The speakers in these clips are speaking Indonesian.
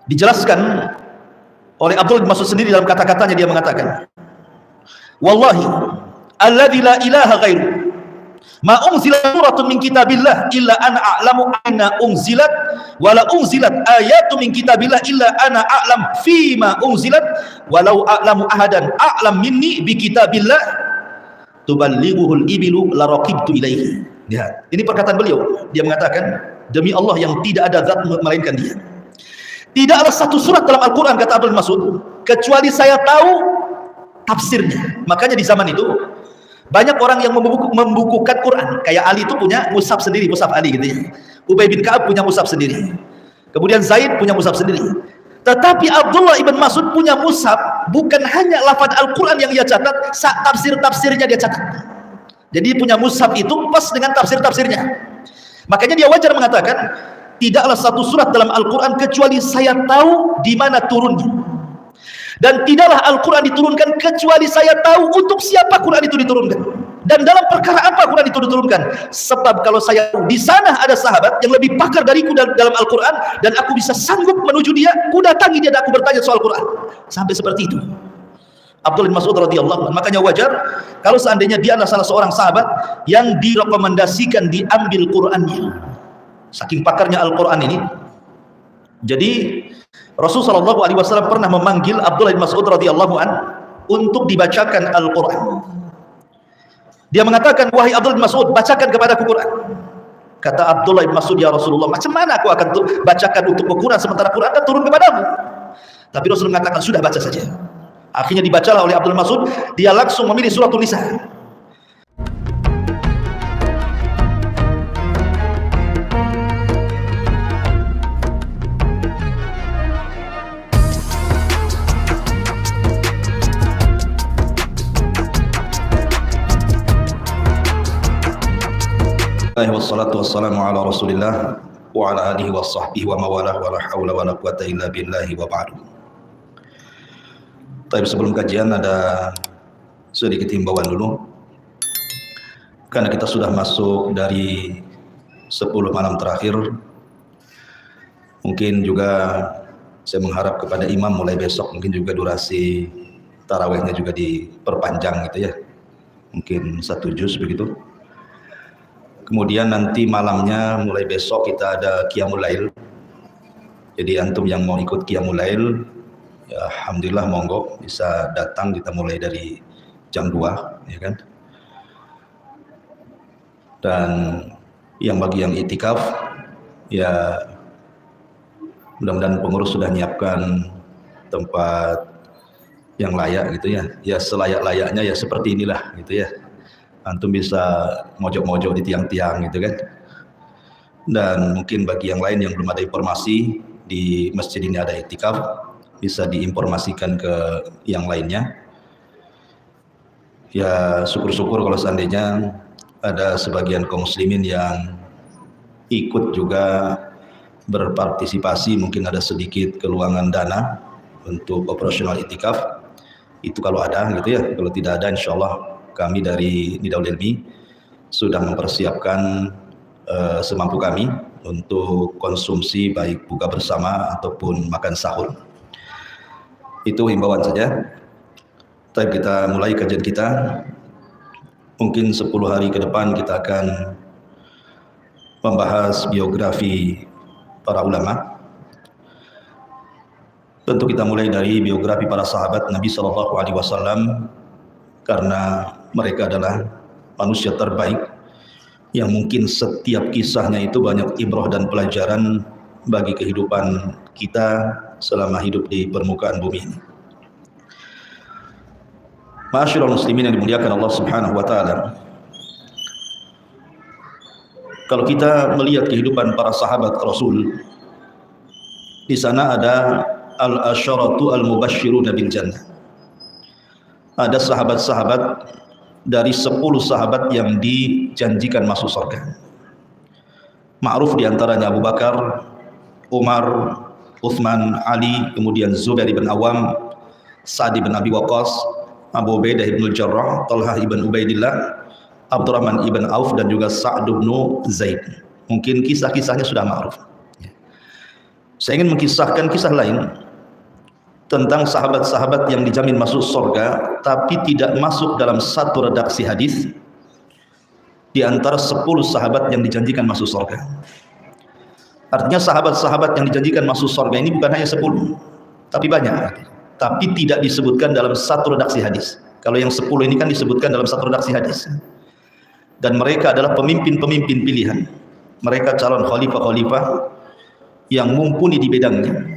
Dijelaskan oleh Abdullah bin Mas'ud sendiri dalam kata-katanya, dia mengatakan, wallahi alladzi la ilaha ghairu ma unzilat suratun min kitabillah illa ana a'lamu anna unzilat wala unzilat ayatun min kitabillah illa ana a'lam fima unzilat walau a'lamu ahadan a'lam minni bi kitabillah tuballighuhul ibilu la raqibtu ilaihi. Ya, ini perkataan beliau. Dia mengatakan, demi Allah yang tidak ada zat melainkan dia, tidaklah satu surat dalam Al-Quran, kata Abdul Mas'ud, kecuali saya tahu tafsirnya. Makanya di zaman itu banyak orang yang membukukan Quran. Kayak Ali itu punya mushaf sendiri, mushaf Ali gitu ya. Ubay bin Ka'ab punya mushaf sendiri. Kemudian Zaid punya mushaf sendiri. Tetapi Abdullah ibn Mas'ud punya mushaf, bukan hanya lafaz Al-Quran yang dia catat, tafsir-tafsirnya dia catat. Jadi punya mushaf itu pas dengan tafsir-tafsirnya. Makanya dia wajar mengatakan, tidaklah satu surat dalam Al-Quran kecuali saya tahu di mana turunnya. Dan tidaklah Al-Quran diturunkan kecuali saya tahu untuk siapa Quran itu diturunkan. Dan dalam perkara apa Quran itu diturunkan. Sebab kalau saya di sana ada sahabat yang lebih pakar dariku dalam Al-Quran, dan aku bisa sanggup menuju dia, ku datangi dia dan aku bertanya soal Quran. Sampai seperti itu Abdullah bin Mas'ud radhiyallahu anhu. Makanya wajar kalau seandainya dia adalah salah seorang sahabat yang direkomendasikan diambil Qurannya. Saking pakarnya Al-Quran ini. Jadi Rasulullah SAW pernah memanggil Abdullah bin Mas'ud radhiyallahu anhu untuk dibacakan Al-Quran. Dia mengatakan, wahai Abdullah bin Mas'ud, bacakan kepadaku Quran. Kata Abdullah bin Mas'ud, ya Rasulullah, macam mana aku akan bacakan untuk Quran sementara Quran akan turun kepadamu? Tapi Rasul mengatakan, sudah baca saja. Akhirnya dibacalah oleh Abdullah bin Mas'ud. Dia langsung memilih suratul Nisa. Wassalatu wassalamu ala Rasulillah wa ala alihi wa sahbihi wa mawalah wa la hawla wa la quwata illa billahi wa ba'du. Tapi sebelum kajian ada sedikit himbauan dulu. Karena kita sudah masuk dari 10 malam terakhir. Mungkin juga saya mengharap kepada imam mulai besok mungkin juga durasi tarawihnya juga diperpanjang gitu ya. Mungkin 1 juz begitu. Kemudian nanti malamnya mulai besok kita ada Qiyamul Lail. Jadi antum yang mau ikut Qiyamul Lail, ya alhamdulillah monggo bisa datang, kita mulai dari jam 2 ya kan. Dan yang bagi yang itikaf ya mudah-mudahan pengurus sudah menyiapkan tempat yang layak gitu ya. Ya selayak-layaknya ya seperti inilah gitu ya. Antum bisa mojok-mojok di tiang-tiang gitu kan. Dan mungkin bagi yang lain yang belum ada informasi di masjid ini ada iktikaf, bisa diinformasikan ke yang lainnya. Ya syukur-syukur kalau seandainya ada sebagian kaum muslimin yang ikut juga berpartisipasi, mungkin ada sedikit keluangan dana untuk operasional iktikaf. Itu kalau ada gitu ya. Kalau tidak ada insyaallah kami dari Nidaul Ilmi sudah mempersiapkan semampu kami untuk konsumsi baik buka bersama ataupun makan sahur. Itu himbauan saja. Tapi kita mulai kajian kita. Mungkin 10 hari ke depan kita akan membahas biografi para ulama. Tentu kita mulai dari biografi para sahabat Nabi SAW, karena mereka adalah manusia terbaik yang mungkin setiap kisahnya itu banyak ibrah dan pelajaran bagi kehidupan kita selama hidup di permukaan bumi ini. Ma'asyiral muslimin yang dimuliakan Allah Subhanahu wa taala. Kalau kita melihat kehidupan para sahabat Rasul, di sana ada al-asyaratu al-mubashshiruna bil jannah. Ada sahabat-sahabat dari 10 sahabat yang dijanjikan masuk surga. Ma'ruf diantaranya Abu Bakar, Umar, Uthman, Ali, kemudian Zubair bin Awam, Sa'd bin Abi Waqqas, Abu Ubaidah bin Jarrah, Talhah ibn Ubaidillah, Abdurrahman ibn Auf, dan juga Sa'd bin Zaid. Mungkin kisah-kisahnya sudah ma'ruf. Saya ingin mengisahkan kisah lain tentang sahabat-sahabat yang dijamin masuk surga tapi tidak masuk dalam satu redaksi hadis di antara 10 sahabat yang dijanjikan masuk surga. Artinya sahabat-sahabat yang dijanjikan masuk surga ini bukan hanya 10, tapi banyak, tapi tidak disebutkan dalam satu redaksi hadis. Kalau yang 10 ini kan disebutkan dalam satu redaksi hadis. Dan mereka adalah pemimpin-pemimpin pilihan. Mereka calon khalifah-khalifah yang mumpuni di bidangnya.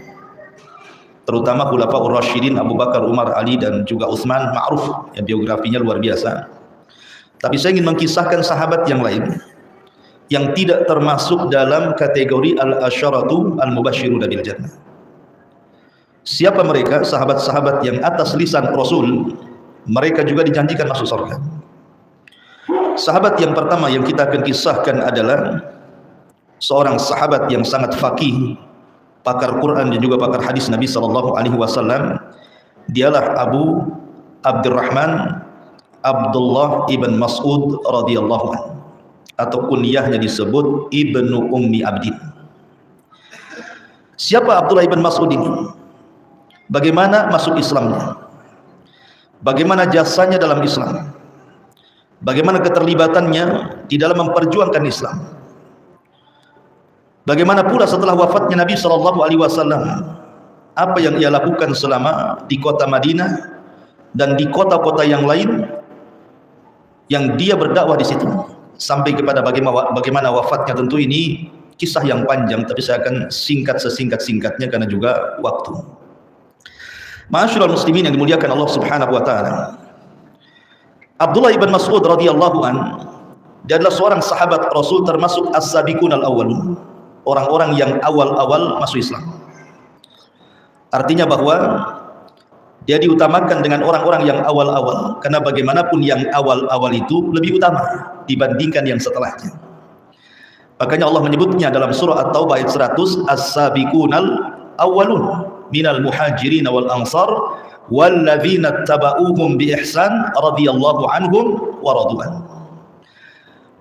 Terutama Khulafaur Rasyidin Abu Bakar, Umar, Ali dan juga Utsman, ma'ruf, yang biografinya luar biasa. Tapi saya ingin mengkisahkan sahabat yang lain yang tidak termasuk dalam kategori al-asyaratu al-mubashshiruna bil jannah. Siapa mereka? Sahabat-sahabat yang atas lisan Rasul mereka juga dijanjikan masuk surga. Sahabat yang pertama yang kita akan kisahkan adalah seorang sahabat yang sangat faqih, pakar Quran dan juga pakar hadis Nabi sallallahu alaihi wasallam. Dialah Abu Abdurrahman Abdullah ibn Mas'ud radhiyallahu anhu, atau kunyahnya disebut Ibnu Ummi Abdin. Siapa Abdullah ibn Mas'ud ini? Bagaimana masuk Islamnya? Bagaimana jasanya dalam Islam? Bagaimana keterlibatannya di dalam memperjuangkan Islam? Bagaimana pula setelah wafatnya Nabi SAW? Apa yang ia lakukan selama di kota Madinah dan di kota-kota yang lain yang dia berdakwah di situ sampai kepada bagaimana wafatnya? Tentu ini kisah yang panjang, tapi saya akan singkat sesingkat-singkatnya karena juga waktu. Ma'asyiral muslimin yang dimuliakan Allah Subhanahu wa taala. Abdullah ibn Mas'ud radhiyallahu an, dia adalah seorang sahabat Rasul termasuk as-sabiqun al-awwalun, orang-orang yang awal-awal masuk Islam. Artinya bahwa dia diutamakan dengan orang-orang yang awal-awal, karena bagaimanapun yang awal-awal itu lebih utama dibandingkan yang setelahnya. Makanya Allah menyebutnya dalam surah At-Taubah ayat 100, as-sabiqunal awwalun minal muhajirin wal ansar walladzina tabauhum bi ihsan radhiyallahu anhum wa radu'an.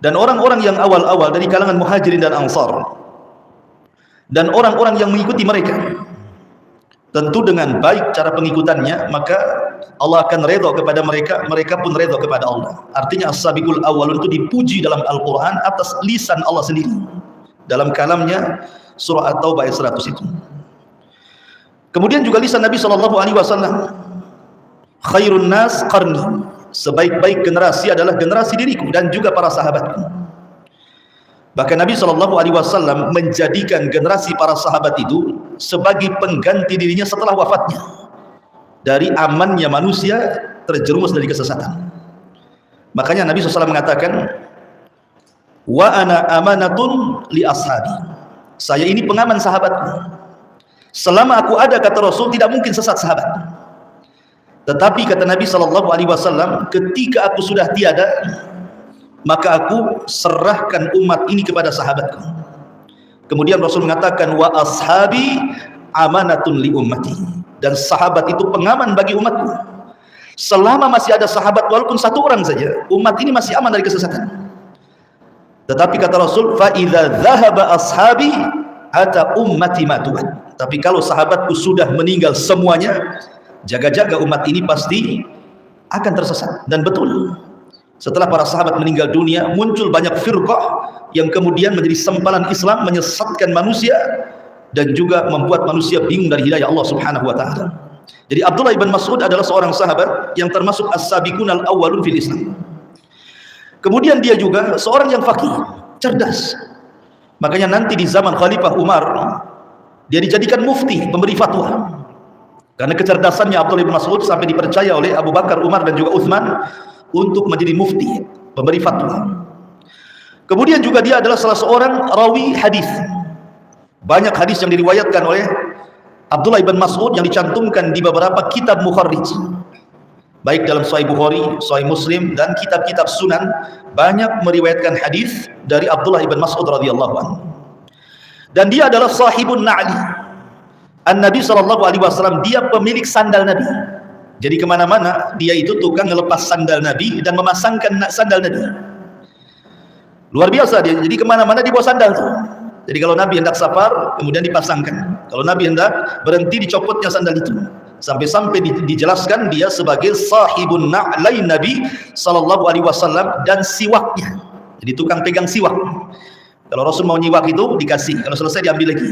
Dan orang-orang yang awal-awal dari kalangan muhajirin dan ansar dan orang-orang yang mengikuti mereka tentu dengan baik cara pengikutannya, maka Allah akan redha kepada mereka, mereka pun redha kepada Allah. Artinya as-sabiqul awwalun itu dipuji dalam Al-Quran atas lisan Allah sendiri dalam kalamnya surah At-Taubah ayat 100 itu. Kemudian juga lisan Nabi SAW, khairun nas qarni, sebaik-baik generasi adalah generasi diriku dan juga para sahabatku. Bahkan Nabi SAW menjadikan generasi para sahabat itu sebagai pengganti dirinya setelah wafatnya, dari amannya manusia terjerumus dari kesesatan. Makanya Nabi SAW mengatakan, wa ana amanatun li ashabi, saya ini pengaman sahabatku. Selama aku ada, kata Rasul, tidak mungkin sesat sahabat. Tetapi kata Nabi SAW, ketika aku sudah tiada, maka aku serahkan umat ini kepada sahabatku. Kemudian Rasul mengatakan, wa ashabi amanatun li ummati, dan sahabat itu pengaman bagi umatku. Selama masih ada sahabat walaupun satu orang saja, umat ini masih aman dari kesesatan. Tetapi kata Rasul, fa idza dhahaba ashabi ata ummati matubat. Tapi kalau sahabatku sudah meninggal semuanya, jaga-jaga umat ini pasti akan tersesat. Dan betul, setelah para sahabat meninggal dunia, muncul banyak firqah yang kemudian menjadi sempalan Islam, menyesatkan manusia dan juga membuat manusia bingung dari hidayah Allah Subhanahu wa taala. Jadi Abdullah ibn Mas'ud adalah seorang sahabat yang termasuk as-sabiqun al-awwalun fil Islam. Kemudian dia juga seorang yang faqih, cerdas. Makanya nanti di zaman Khalifah Umar, dia dijadikan mufti, pemberi fatwa. Karena kecerdasannya Abdullah bin Mas'ud sampai dipercaya oleh Abu Bakar, Umar dan juga Utsman untuk menjadi mufti, pemberi fatwa. Kemudian juga dia adalah salah seorang rawi hadis. Banyak hadis yang diriwayatkan oleh Abdullah bin Mas'ud yang dicantumkan di beberapa kitab mukharrij, baik dalam Sahih Bukhari, Sahih Muslim dan kitab-kitab sunan, banyak meriwayatkan hadis dari Abdullah bin Mas'ud radhiyallahu anhu. Dan dia adalah sahibun na'li, An-Nabi SAW, dia pemilik sandal Nabi. Jadi kemana-mana dia itu tukang ngelepas sandal Nabi dan memasangkan sandal Nabi. Luar biasa dia. Jadi kemana-mana dia bawa sandal tuh. Jadi kalau Nabi hendak safar, kemudian dipasangkan. Kalau Nabi hendak berhenti, dicopotnya sandal itu. Sampai-sampai dijelaskan dia sebagai sahibun na'lain Nabi sallallahu alaihi wasallam, dan siwaknya. Jadi tukang pegang siwak. Kalau Rasul mau nyiwak itu dikasih, kalau selesai diambil lagi.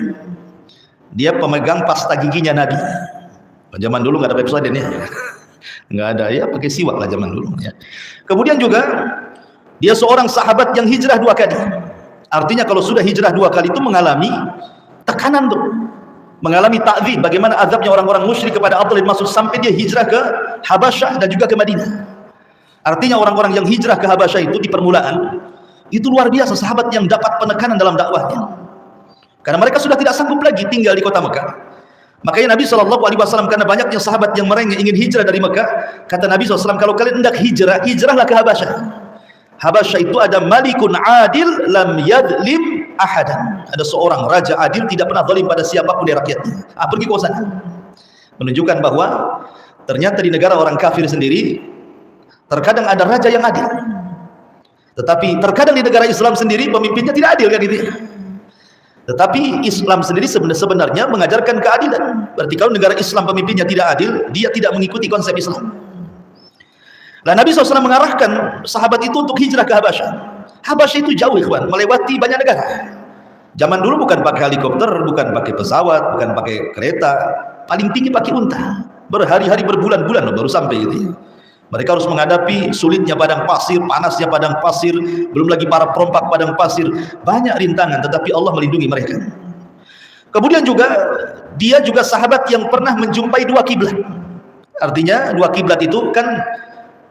Dia pemegang pasta giginya Nabi. Zaman dulu nggak ada Pepsodent ya. Nggak ada, ya pakai siwak lah zaman dulu ya. Kemudian juga dia seorang sahabat yang hijrah 2 kali. Artinya kalau sudah hijrah 2 kali itu mengalami tekanan tuh, mengalami ta'dzim. Bagaimana azabnya orang-orang musyrik kepada Abdullah bin Mas'ud sampai dia hijrah ke Habasyah dan juga ke Madinah. Artinya orang-orang yang hijrah ke Habasyah itu di permulaan itu luar biasa sahabat yang dapat penekanan dalam dakwahnya. Karena mereka sudah tidak sanggup lagi tinggal di kota Mekah. Makanya Nabi SAW, karena banyaknya sahabat yang merengek ingin hijrah dari Mekah, kata Nabi SAW, kalau kalian hendak hijrah, hijrahlah ke Habasyah. Habasyah itu ada malikun adil lam yadlim ahadan. Ada seorang raja adil, tidak pernah zalim pada siapapun dari rakyatnya. Pergi ke sana. Menunjukkan bahwa ternyata di negara orang kafir sendiri terkadang ada raja yang adil. Tetapi terkadang di negara Islam sendiri pemimpinnya tidak adil kan gitu. Tetapi Islam sendiri sebenarnya mengajarkan keadilan. Berarti kalau negara Islam pemimpinnya tidak adil, dia tidak mengikuti konsep Islam. Nah, Nabi SAW mengarahkan sahabat itu untuk hijrah ke Habasyah. Habasyah itu jauh ikhwan, melewati banyak negara. Zaman dulu bukan pakai helikopter, bukan pakai pesawat, bukan pakai kereta, paling tinggi pakai unta. Berhari-hari, berbulan-bulan baru sampai gitu ya. Mereka harus menghadapi sulitnya padang pasir, panasnya padang pasir, belum lagi para perompak padang pasir. Banyak rintangan, tetapi Allah melindungi mereka. Kemudian juga dia juga sahabat yang pernah menjumpai 2 kiblat. Artinya 2 kiblat itu kan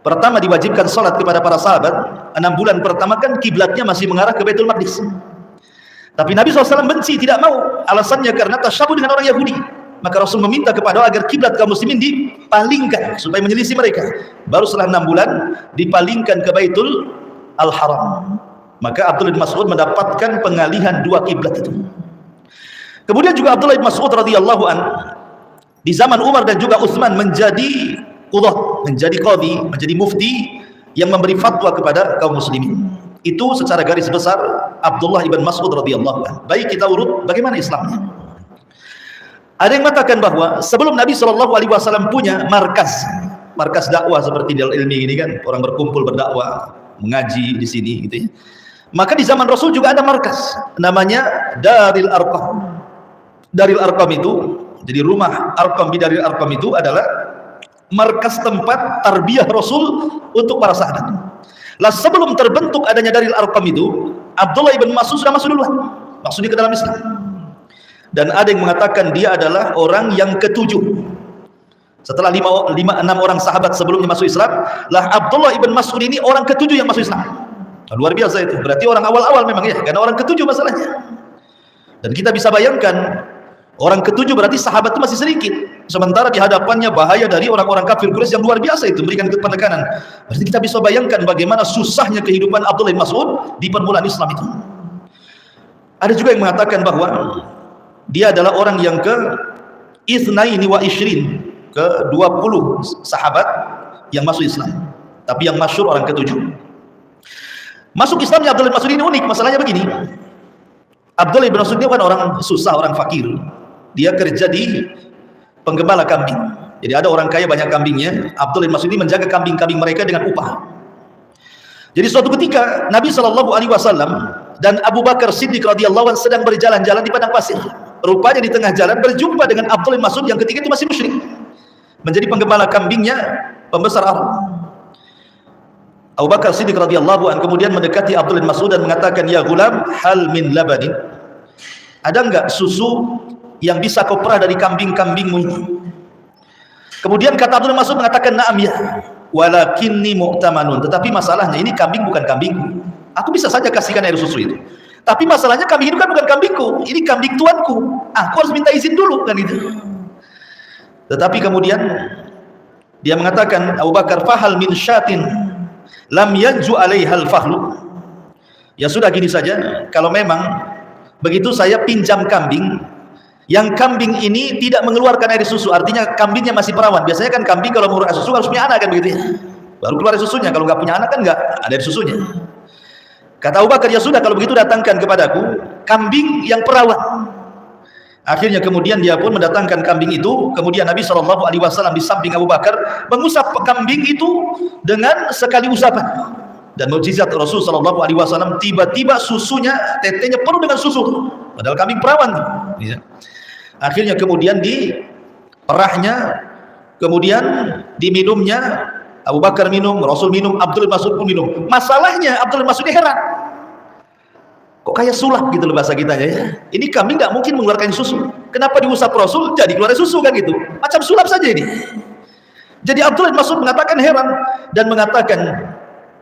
pertama diwajibkan salat kepada para sahabat. 6 bulan pertama kan kiblatnya masih mengarah ke Baitul Maqdis. Tapi Nabi SAW benci, tidak mau. Alasannya karena tasyabuh dengan orang Yahudi. Maka Rasul meminta kepada agar kiblat kaum muslimin dipalingkan supaya menyelisih mereka. Baru setelah 6 bulan dipalingkan ke Baitul Al-Haram. Maka Abdullah bin Mas'ud mendapatkan pengalihan 2 kiblat itu. Kemudian juga Abdullah bin Mas'ud radhiyallahu an di zaman Umar dan juga Utsman menjadi qudhat, menjadi qadhi, menjadi mufti yang memberi fatwa kepada kaum muslimin. Itu secara garis besar Abdullah bin Mas'ud radhiyallahu an. Baik, kita urut bagaimana Islamnya. Ada yang mengatakan bahwa sebelum Nabi SAW punya markas dakwah seperti Darul Ilmi ini kan, orang berkumpul berdakwah, mengaji di sini gitu ya. Maka di zaman Rasul juga ada markas namanya Darul Arqam. Darul Arqam itu, jadi rumah Arqam, Darul Arqam itu adalah markas tempat tarbiyah Rasul untuk para sahabat. Lah sebelum terbentuk adanya Darul Arqam itu, Abdullah bin Mas'ud sudah masuk duluan, maksudnya ke dalam Islam. Dan ada yang mengatakan dia adalah orang yang ke-7 setelah 6 orang sahabat sebelumnya masuk Islam. Lah Abdullah ibn Mas'ud ini orang ke-7 yang masuk Islam. Nah, luar biasa itu, berarti orang awal-awal memang ya, karena orang ke-7 masalahnya. Dan kita bisa bayangkan orang ke-7 berarti sahabat itu masih sedikit, sementara di hadapannya bahaya dari orang-orang kafir Quraisy yang luar biasa itu memberikan penekanan. Berarti kita bisa bayangkan bagaimana susahnya kehidupan Abdullah bin Mas'ud di permulaan Islam itu. Ada juga yang mengatakan bahwa dia adalah orang yang ke-22 ke-20 sahabat yang masuk Islam. Tapi yang masyhur orang ke-7. Masuk Islamnya Abdullah bin Mas'ud ini unik. Masalahnya begini, Abdullah bin Mas'ud ini bukan orang susah, orang fakir. Dia kerja di penggembala kambing. Jadi ada orang kaya banyak kambingnya. Abdullah bin Mas'ud ini menjaga kambing-kambing mereka dengan upah. Jadi suatu ketika Nabi SAW dan Abu Bakar Siddiq radhiyallahu anhu sedang berjalan-jalan di padang pasir. Rupanya di tengah jalan berjumpa dengan Abdullah bin Mas'ud yang ketika itu masih musyrik, menjadi penggembala kambingnya pembesar Arab. Abu Bakar Siddiq radhiyallahu anhu kemudian mendekati Abdullah bin Mas'ud dan mengatakan, "Ya gulam, hal min labanin?" Ada enggak susu yang bisa kau perah dari kambing-kambingmu ini? Kemudian kata Abdullah bin Mas'ud mengatakan, "Na'am ya, walakinni mu'tamanun." Tetapi masalahnya ini kambing bukan kambingku. Aku bisa saja kasihkan air susu itu. Tapi masalahnya kambing itu kan bukan kambingku, ini kambing tuanku. Aku harus minta izin dulu kan itu. Tetapi kemudian dia mengatakan, Abu Bakar, fahal min syatin lam yanju alaihal fahlu. Ya sudah, gini saja, kalau memang begitu saya pinjam kambing, yang kambing ini tidak mengeluarkan air susu, artinya kambingnya masih perawan. Biasanya kan kambing kalau mengeluarkan susu harus punya anak kan begitu ya. Baru keluar air susunya, kalau nggak punya anak kan nggak ada air susunya. Kata Abu Bakar, ya sudah kalau begitu datangkan kepadaku kambing yang perawan. Akhirnya kemudian dia pun mendatangkan kambing itu. Kemudian Nabi SAW di samping Abu Bakar mengusap kambing itu dengan sekali usapan. Dan mukjizat Rasul SAW, tiba-tiba susunya, tetenya penuh dengan susu, padahal kambing perawan. Akhirnya kemudian diperahnya, kemudian diminumnya. Abu Bakar minum, Rasul minum, Abdul Mas'ud pun minum. Masalahnya Abdul Mas'ud heran, kok kayak sulap gitu loh bahasa kita ya. Ini kambing nggak mungkin mengeluarkan susu. Kenapa diusap Rasul jadi keluar susu kan gitu? Macam sulap saja ini. Jadi Abdul Mas'ud mengatakan heran dan mengatakan,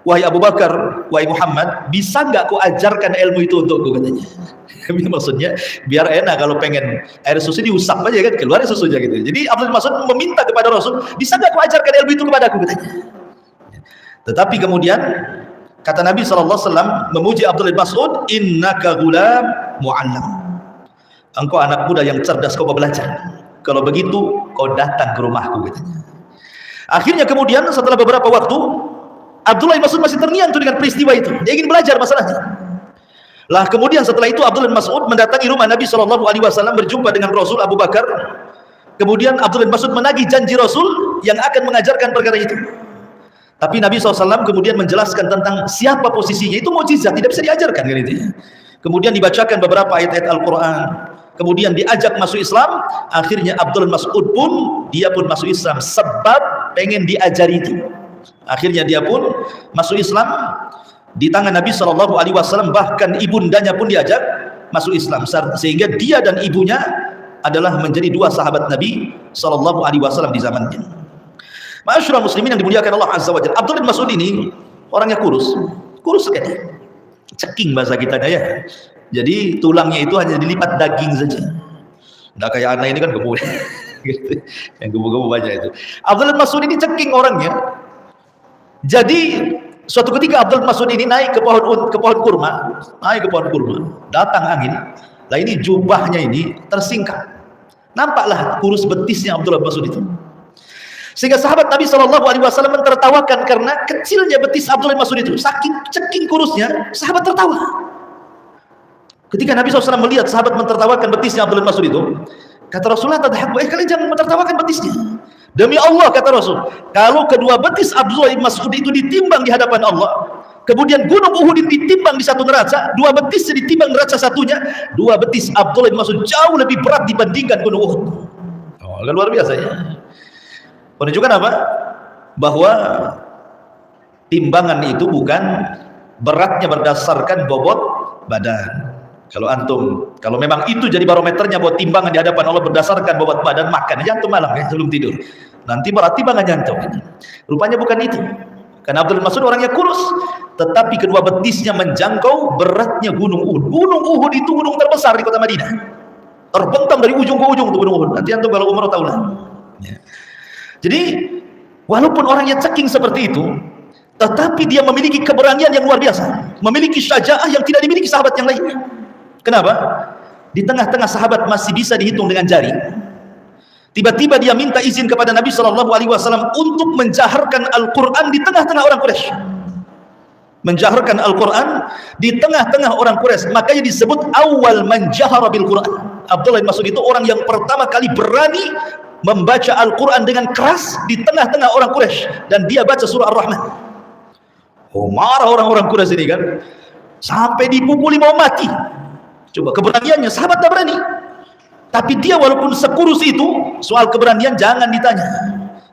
wahai Abu Bakar, wahai Muhammad, bisa nggak kau ajarkan ilmu itu untukku, katanya. Maksudnya biar enak kalau pengen air susu diusap aja kan, keluar susunya gitu. Jadi Abdul Mas'ud meminta kepada Rasul, bisa nggak kau ajarkan ilmu itu kepadaku, katanya. Tetapi kemudian kata Nabi SAW memuji Abdul Mas'ud, innaka gulam mu'allam, engkau anak muda yang cerdas, kau belajar. Kalau begitu kau datang ke rumahku, katanya. Akhirnya kemudian setelah beberapa waktu, Abdullah bin Mas'ud masih terngiang dengan peristiwa itu. Dia ingin belajar masalahnya. Lah kemudian setelah itu Abdullah bin Mas'ud mendatangi rumah Nabi SAW, berjumpa dengan Rasul Abu Bakar. Kemudian Abdullah bin Mas'ud menagih janji Rasul yang akan mengajarkan perkara itu. Tapi Nabi SAW kemudian menjelaskan tentang siapa posisinya. Itu mukjizat, tidak bisa diajarkan kan itu. Kemudian dibacakan beberapa ayat-ayat Al-Quran. Kemudian diajak masuk Islam. Akhirnya Abdullah bin Mas'ud pun, dia pun masuk Islam sebab pengen diajari itu. Akhirnya dia pun masuk Islam di tangan Nabi SAW, bahkan ibundanya pun diajak masuk Islam, sehingga dia dan ibunya adalah menjadi dua sahabat Nabi SAW di zamannya. Ma'asyiral muslimin yang dimuliakan Allah Azza wa Jalla, Abdullah bin Mas'ud ini orangnya kurus sekali, ceking bahasa kita ya. Jadi tulangnya itu hanya dilipat daging saja, nggak kayak anak ini kan gemuk gitu. Yang gemuk-gemuk banyak itu. Abdullah bin Mas'ud ini ceking orangnya. Jadi suatu ketika Abdul Mas'ud ini naik ke pohon kurma, datang angin. Lah ini jubahnya ini tersingkap, nampaklah kurus betisnya Abdullah Mas'ud itu. Sehingga sahabat Nabi SAW mentertawakan karena kecilnya betis Abdullah Mas'ud itu, saking ceking kurusnya, sahabat tertawa. Ketika Nabi SAW melihat sahabat mentertawakan betisnya Abdullah Mas'ud itu, kata Rasulullah, tadhaku, kalian jangan mentertawakan betisnya. Demi Allah, kata Rasul, kalau kedua betis Abdullah bin Mas'ud itu ditimbang di hadapan Allah, kemudian gunung Uhud ditimbang di satu neraca, dua betis ditimbang neraca satunya, dua betis Abdullah bin Mas'ud jauh lebih berat dibandingkan gunung Uhud. Oh, luar biasa ya. Menunjukkan apa? Bahwa timbangan itu bukan beratnya berdasarkan bobot badan. Kalau memang itu jadi barometernya buat timbangan di hadapan Allah berdasarkan bobot badan, makan aja antum malam ya sebelum tidur. Nanti berat timbangannya antum. Rupanya bukan itu. Karena Abdul Mas'ud orangnya kurus, tetapi kedua betisnya menjangkau beratnya gunung Uhud. Gunung Uhud itu gunung terbesar di kota Madinah. Terbentang dari ujung ke ujung tuh gunung Uhud. Nanti antum kalau umrah tahulah. Ya. Jadi walaupun orangnya ceking seperti itu, tetapi dia memiliki keberanian yang luar biasa, memiliki syaja'ah yang tidak dimiliki sahabat yang lainnya. Kenapa? Di tengah-tengah sahabat masih bisa dihitung dengan jari. Tiba-tiba dia minta izin kepada Nabi SAW untuk menjaharkan Al-Quran di tengah-tengah orang Quraisy. Menjaharkan Al-Quran di tengah-tengah orang Quraisy. Makanya disebut awal man jahara bil Quran. Abdullah bin Mas'ud itu orang yang pertama kali berani membaca Al-Quran dengan keras di tengah-tengah orang Quraisy. Dan dia baca surah Ar-Rahman. Oh, marah orang-orang Quraisy ini kan, sampai dipukuli mau mati. Coba keberaniannya, sahabat tak berani. Tapi dia walaupun sekurus itu, soal keberanian jangan ditanya.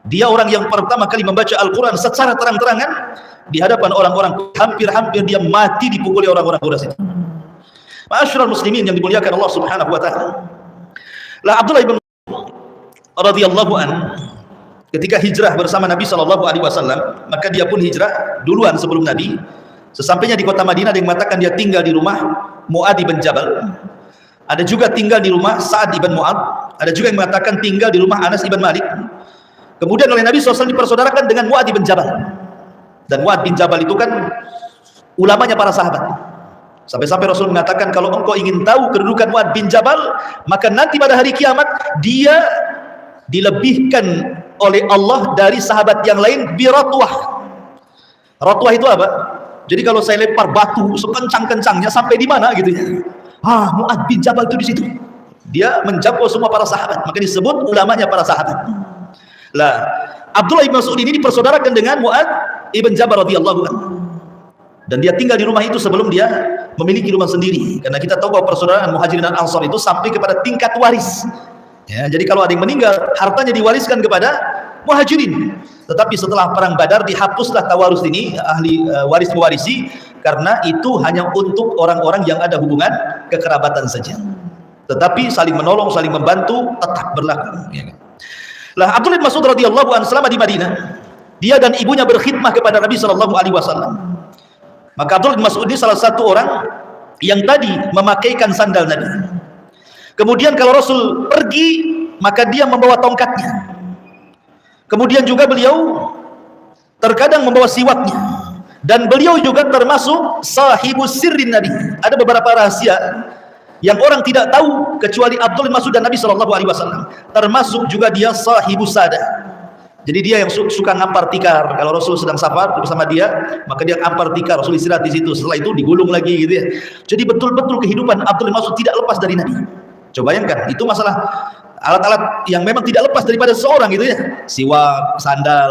Dia orang yang pertama kali membaca Al-Quran secara terang-terangan di hadapan orang-orang, hampir-hampir dia mati dipukuli orang-orang Quraisy itu. Ma'asyiral muslimin yang dimuliakan Allah Subhanahu wa taala. Lah Abdullah bin radhiyallahu an ketika hijrah bersama Nabi SAW, maka dia pun hijrah duluan sebelum Nabi. Sesampainya di kota Madinah, ada yang mengatakan dia tinggal di rumah Mu'adh bin Jabal, ada juga tinggal di rumah Sa'ad bin Mu'adh, ada juga yang mengatakan tinggal di rumah Anas bin Malik. Kemudian oleh Nabi SAW dipersaudarakan dengan Mu'adh bin Jabal. Dan Mu'adh bin Jabal itu kan ulamanya para sahabat. Sampai-sampai Rasul mengatakan, kalau engkau ingin tahu kedudukan Mu'adh bin Jabal, maka nanti pada hari kiamat dia dilebihkan oleh Allah dari sahabat yang lain bi ratwah. Ratwah itu apa? Jadi kalau saya lempar batu sekencang-kencangnya sampai di mana gitu ya. Mu'adz bin Jabal itu di situ. Dia menjangkau semua para sahabat, maka disebut ulamanya para sahabat. Lah, Abdullah bin Mas'ud ini dipersaudarakan dengan Mu'adz ibn Jabal radhiyallahu anhu. Dan dia tinggal di rumah itu sebelum dia memiliki rumah sendiri. Karena kita tahu bahwa persaudaraan Muhajirin dan Ansar itu sampai kepada tingkat waris. Ya, jadi kalau ada yang meninggal, hartanya diwariskan kepada Muhajirin. Tetapi setelah perang Badar dihapuslah tawarus ini, ahli waris mewarisi, karena itu hanya untuk orang-orang yang ada hubungan kekerabatan saja. Tetapi saling menolong, saling membantu tetap berlaku. Ya. Lah, Abdullah bin Mas'ud radhiyallahu anhu selama di Madinah, dia dan ibunya berkhidmah kepada Nabi sallallahu alaihi wasallam. Maka Abdullah bin Mas'ud ini salah satu orang yang tadi memakaikan sandal Nabi. Kemudian kalau Rasul pergi, maka dia membawa tongkatnya. Kemudian juga beliau terkadang membawa siwaknya. Dan beliau juga termasuk sahibus sirrin Nabi. Ada beberapa rahasia yang orang tidak tahu kecuali Abdullah bin Mas'ud dan Nabi SAW. Termasuk juga dia sahibus sada. Jadi dia yang suka ngampar tikar. Kalau Rasul sedang safar bersama dia, maka dia ngampar tikar. Rasul istirahat di situ. Setelah itu digulung lagi gitu ya. Jadi betul-betul kehidupan Abdullah bin Mas'ud tidak lepas dari Nabi. Coba bayangkan, itu masalah alat-alat yang memang tidak lepas daripada seorang gitu ya. Siwak, sandal,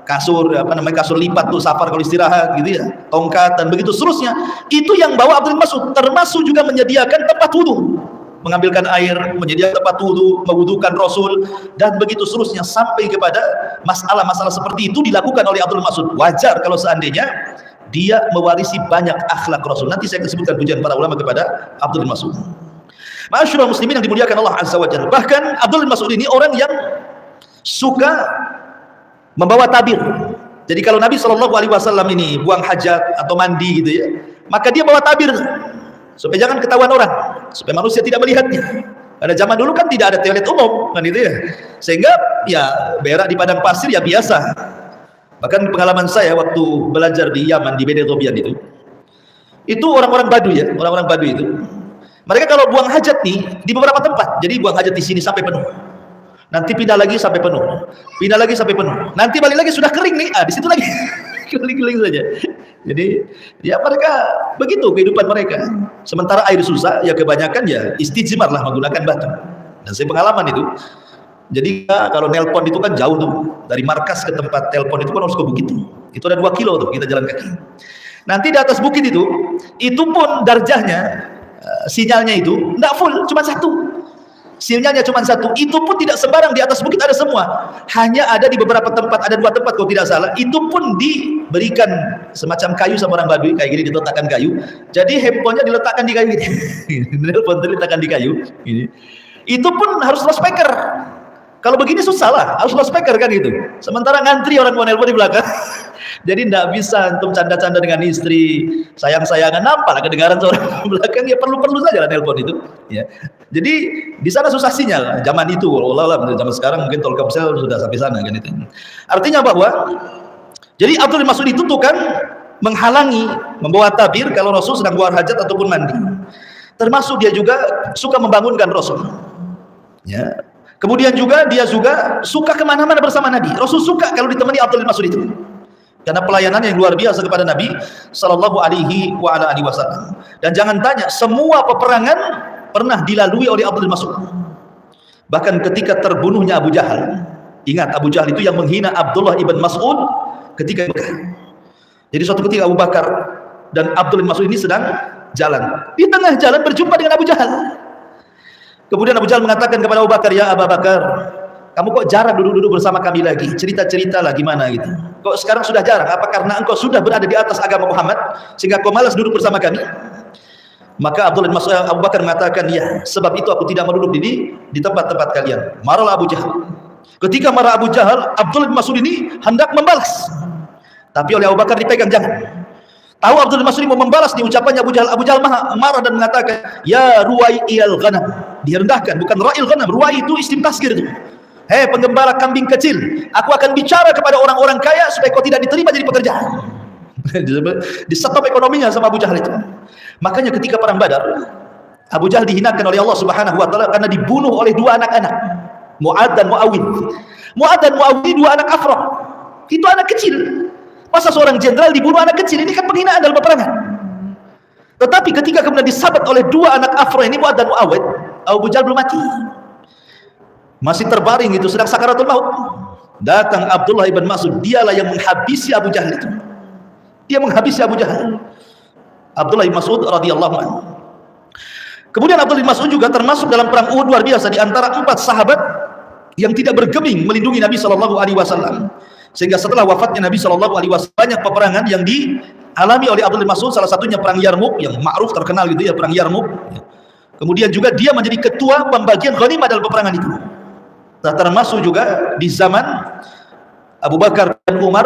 kasur, kasur lipat tuh safar kalau istirahat gitu ya. Tongkat dan begitu seterusnya. Itu yang bawa Abdullah bin Mas'ud, termasuk juga menyediakan tempat wudu. Mengambilkan air, menyediakan tempat wudu, mewudukan Rasul, dan begitu seterusnya sampai kepada masalah-masalah seperti itu dilakukan oleh Abdullah bin Mas'ud. Wajar kalau seandainya dia mewarisi banyak akhlak Rasul. Nanti saya akan sebutkan pujian para ulama kepada Abdullah bin Mas'ud. Ma'asyiral muslimin yang dimuliakan Allah Azza wa Jalla. Bahkan Abdullah bin Mas'ud ini orang yang suka membawa tabir. Jadi kalau Nabi SAW ini buang hajat atau mandi gitu ya, maka dia bawa tabir supaya jangan ketahuan orang, supaya manusia tidak melihatnya. Pada zaman dulu kan tidak ada toilet umum kan itu ya, sehingga ya berak di padang pasir ya biasa. Bahkan pengalaman saya waktu belajar di Yaman, di Bedetobian itu orang-orang Baduy ya, orang-orang Baduy itu mereka kalau buang hajat nih di beberapa tempat, jadi buang hajat di sini sampai penuh, nanti pindah lagi sampai penuh, pindah lagi sampai penuh, nanti balik lagi sudah kering nih, di situ lagi kering-kering saja. Jadi ya mereka begitu kehidupan mereka. Sementara air susah, ya kebanyakan ya istijmar lah menggunakan batu. Dan saya pengalaman itu. Jadi kalau nelpon itu kan jauh tuh, dari markas ke tempat telepon itu kan harus ke bukit. Itu ada 2 kilo tuh kita jalan kaki. Nanti di atas bukit itu pun darjahnya, sinyalnya itu enggak full, cuma 1. Sinyalnya cuma 1, itu pun tidak sembarang di atas bukit ada semua, hanya ada di beberapa tempat, ada 2 tempat kalau tidak salah, itu pun diberikan semacam kayu sama orang Baduy, kayak gini diletakkan kayu, jadi handphonenya diletakkan di kayu gini, telepon diletakkan di kayu gini. Itu pun harus loudspeaker, kalau begini susah lah, harus loudspeaker kan gitu, sementara ngantri orang mau nelpon di belakang. Jadi tidak bisa untuk canda-canda dengan istri, sayang-sayangan, nampaklah kedengaran seorang belakang, ya perlu-perlu saja lah nelpon itu ya. Jadi di sana susah sinyal zaman itu, zaman sekarang mungkin Telkomsel sudah sampai sana kan itu. Artinya bahwa jadi Abdullah bin Mas'ud itu tuh kan menghalangi membawa tabir kalau Rasul sedang buang hajat ataupun mandi. Termasuk dia juga suka membangunkan Rasul ya. Kemudian juga dia juga suka kemana-mana bersama Nabi. Rasul suka kalau ditemani Abdullah bin Mas'ud itu, karena pelayanannya yang luar biasa kepada Nabi sallallahu alaihi wasallam. Dan jangan tanya, semua peperangan pernah dilalui oleh Abdullah bin Mas'ud. Bahkan ketika terbunuhnya Abu Jahal, ingat Abu Jahal itu yang menghina Abdullah ibn Mas'ud ketika Mekah. Jadi suatu ketika Abu Bakar dan Abdullah bin Mas'ud ini sedang jalan, di tengah jalan berjumpa dengan Abu Jahal. Kemudian Abu Jahal mengatakan kepada Abu Bakar, "Ya Abu Bakar, kamu kok jarang duduk-duduk bersama kami lagi, cerita-cerita lah gimana gitu. Kok sekarang sudah jarang? Apa karena engkau sudah berada di atas agama Muhammad sehingga kau malas duduk bersama kami?" Maka Abdullah bin Mas'ud, Abu Bakar mengatakan, "Ya, sebab itu aku tidak mau duduk di tempat-tempat kalian." Marahlah Abu Jahal. Ketika marah Abu Jahal, Abdullah bin Mas'ud ini hendak membalas, tapi oleh Abu Bakar dipegang jangan. Tahu Abdullah bin Mas'ud mau membalas di ucapannya Abu Jahal. Abu Jahal marah dan mengatakan, "Ya ruwai'il ghanam." Direndahkan, bukan ra'il ghanam. Ruwai itu isim tasghir itu. "Hei penggembala kambing kecil, aku akan bicara kepada orang-orang kaya supaya kau tidak diterima jadi pekerja." Di stop ekonominya sama Abu Jahal itu. Makanya ketika perang Badar, Abu Jahal dihinakan oleh Allah Subhanahu wa taala karena dibunuh oleh 2 anak-anak, Mu'adz dan Mu'awid. Mu'adz dan Mu'awid 2 anak Afrah. Itu anak kecil. Masa seorang jenderal dibunuh anak kecil? Ini kan penghinaan dalam peperangan. Tetapi ketika kemudian disabat oleh dua anak Afro ini, Mu'ad dan Mu'awid, Abu Jahal belum mati, masih terbaring itu, sedang sakaratul maut. Datang Abdullah ibn Mas'ud, dialah yang menghabisi Abu Jahal itu. Dia menghabisi Abu Jahal. Abdullah ibn Mas'ud radhiyallahu anhu. Kemudian Abdullah ibn Mas'ud juga termasuk dalam perang Uhud, luar biasa, di antara 4 sahabat yang tidak bergeming melindungi Nabi sallallahu alaihi wasallam. Sehingga setelah wafatnya Nabi sallallahu alaihi wasallam, banyak peperangan yang dialami oleh Abdullah ibn Mas'ud, salah satunya perang Yarmuk yang ma'ruf terkenal gitu ya, perang Yarmuk. Kemudian juga dia menjadi ketua pembagian ghanimah dalam peperangan itu. Nah, termasuk juga di zaman Abu Bakar dan Umar,